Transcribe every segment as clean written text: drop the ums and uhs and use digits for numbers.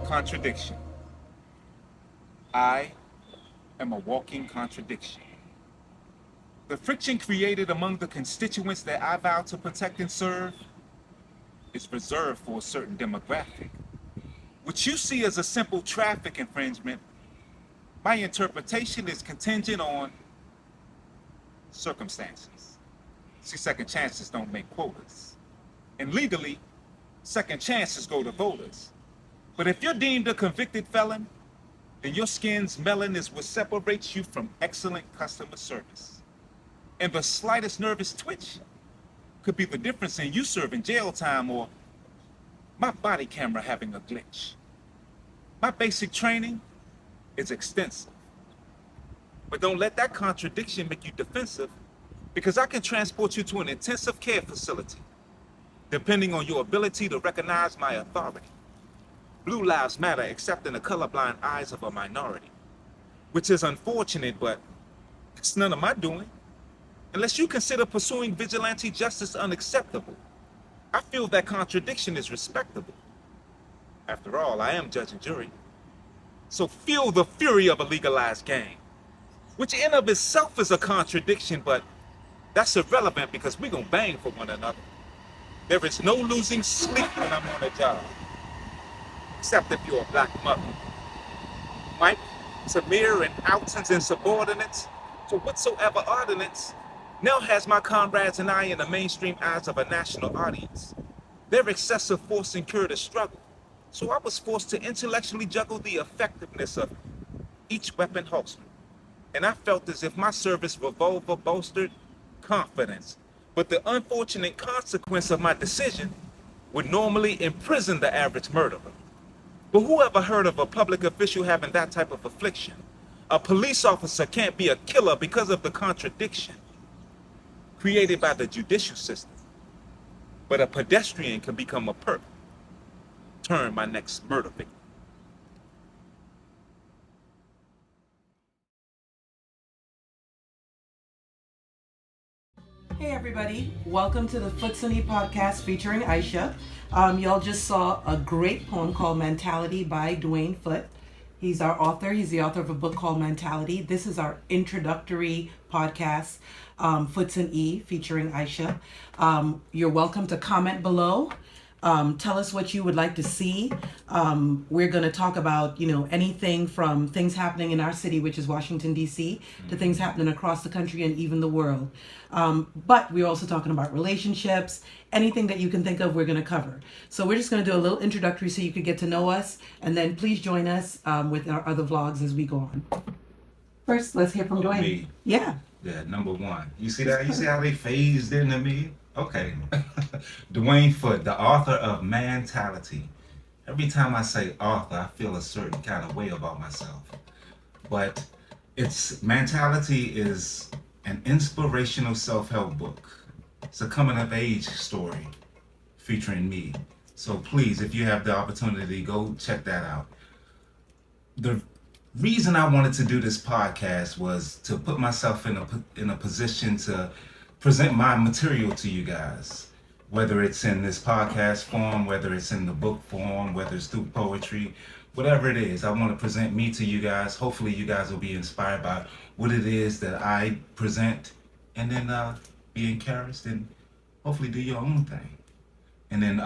Contradiction. I am a walking contradiction. The friction created among the constituents that I vow to protect and serve is reserved for a certain demographic. What you see as a simple traffic infringement, my interpretation is contingent on circumstances. See, second chances don't make quotas. And legally, second chances go to voters. But if you're deemed a convicted felon, then your skin's melanin is what separates you from excellent customer service. And the slightest nervous twitch could be the difference in you serving jail time or my body camera having a glitch. My basic training is extensive. But don't let that contradiction make you defensive, because I can transport you to an intensive care facility, depending on your ability to recognize my authority. Blue lives matter except in the colorblind eyes of a minority, which is unfortunate, but it's none of my doing. Unless you consider pursuing vigilante justice unacceptable, I feel that contradiction is respectable. After all, I am judge and jury. So feel the fury of a legalized gang, which in of itself is a contradiction, but that's irrelevant because we gonna bang for one another. There is no losing sleep when I'm on a job, except if you're a black mother. Mike, Samir, and Altons and subordinates, to whatsoever ordinance, now has my comrades and I in the mainstream eyes of a national audience. Their excessive force incurred a struggle, so I was forced to intellectually juggle the effectiveness of each weapon holster. And I felt as if my service revolver bolstered confidence. But the unfortunate consequence of my decision would normally imprison the average murderer. But who ever heard of a public official having that type of affliction? A police officer can't be a killer because of the contradiction created by the judicial system. But a pedestrian can become a perp. Turn my next murder victim. Hey everybody, welcome to the Foote podcast featuring Aisha. Y'all just saw a great poem called ManTality by Dewayne Foote. He's our author. He's the author of a book called ManTality. This is our introductory podcast, Foote and E, featuring Aisha. You're welcome to comment below. Tell us what you would like to see. We're going to talk about, anything from things happening in our city, which is Washington, D.C., to things happening across the country and even the world. But we're also talking about relationships, anything that you can think of, we're going to cover. So we're just going to do a little introductory so you could get to know us. And then please join us with our other vlogs as we go on. First, let's hear from Dwayne. Me. Yeah. Yeah, number one. You see that? You see how they phased into me? Okay. Dewayne Foote, the author of ManTality. Every time I say author, I feel a certain kind of way about myself. But ManTality is an inspirational self-help book. It's a coming of age story featuring me. So please, if you have the opportunity, go check that out. The reason I wanted to do this podcast was to put myself in a position to present my material to you guys, whether it's in this podcast form, whether it's in the book form, whether it's through poetry, whatever it is. I want to present me to you guys. Hopefully you guys will be inspired by what it is that I present, and then be encouraged and hopefully do your own thing. And then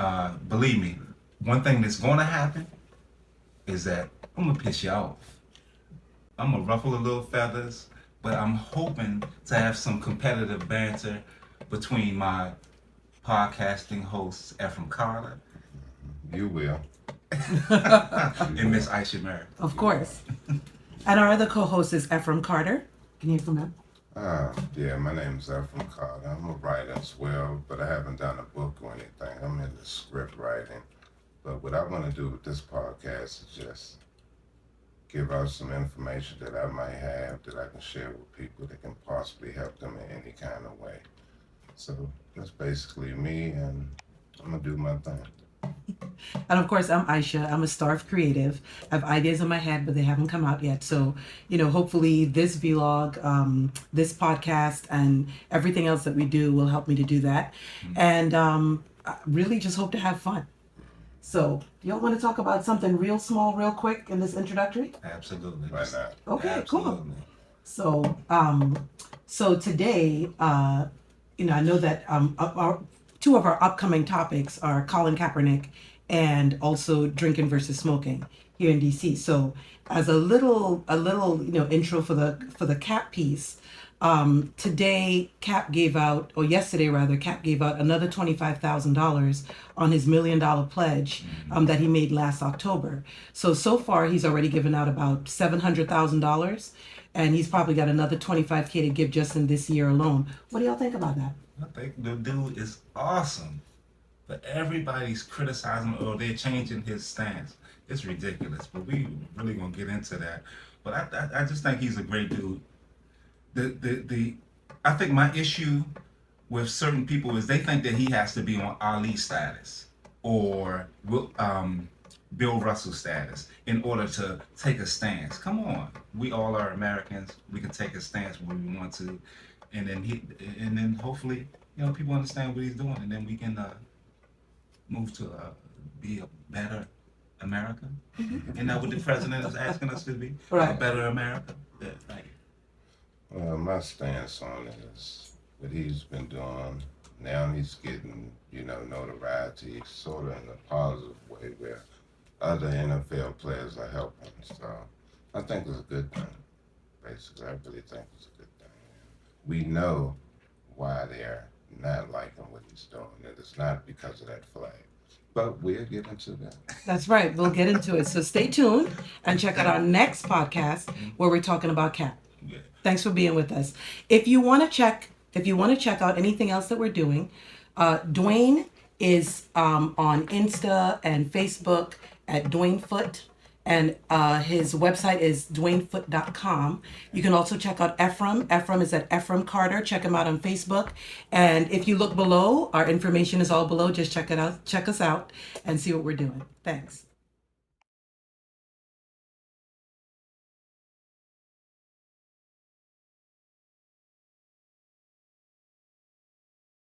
believe me, one thing that's going to happen is that I'm going to piss you off. I'm going to ruffle a little feathers, but I'm hoping to have some competitive banter between my podcasting hosts, Efrem Carter. You will. And Miss Aisha Murray. Of course. And our other co-host is Efrem Carter. Can you come up? Yeah, my name is Efrem Carter. I'm a writer as well, but I haven't done a book or anything. I'm into script writing. But what I want to do with this podcast is just give out some information that I might have that I can share with people that can possibly help them in any kind of way. So that's basically me, and I'm going to do my thing. And of course, I'm Aisha. I'm a starved creative. I have ideas in my head, but they haven't come out yet. So, hopefully this vlog, this podcast, and everything else that we do will help me to do that. And I really just hope to have fun. So, y'all want to talk about something real small, real quick in this introductory? Absolutely. Why not? Okay, cool. Absolutely. So today, I know that two of our upcoming topics are Colin Kaepernick and also drinking versus smoking here in DC. So as a little intro for the Cap piece, today Cap gave out, or yesterday rather, Cap gave out another $25,000 on his $1 million pledge that he made last October. So far he's already given out about $700,000, and he's probably got another 25K to give just in this year alone. What do y'all think about that? I think the dude is awesome, but everybody's criticizing or they're changing his stance. It's ridiculous, but we really gonna get into that. But I just think he's a great dude. I think my issue with certain people is they think that he has to be on Ali status or Bill Russell status in order to take a stance. Come on, we all are Americans. We can take a stance when we want to, and then hopefully people understand what he's doing, and then we can move to be a better America. Isn't that what the president is asking us to be? Right. A better America. Yeah, thank you. My stance on it is what he's been doing. Now he's getting, notoriety, sort of in a positive way where other NFL players are helping. So I think it's a good thing. Basically, I really think it's a good thing. We know why they're not liking what he's doing. And it's not because of that flag. But we'll get into that. That's right. We'll get into it. So stay tuned and check out our next podcast where we're talking about Cap. Yeah. Thanks for being with us. If you want to check out anything else that we're doing, Dwayne is on Insta and Facebook at Dewayne Foote, and his website is DewayneFoote.com. You can also check out Efrem. Efrem is at Efrem Carter. Check him out on Facebook. And if you look below, our information is all below. Just check it out. Check us out and see what we're doing. Thanks.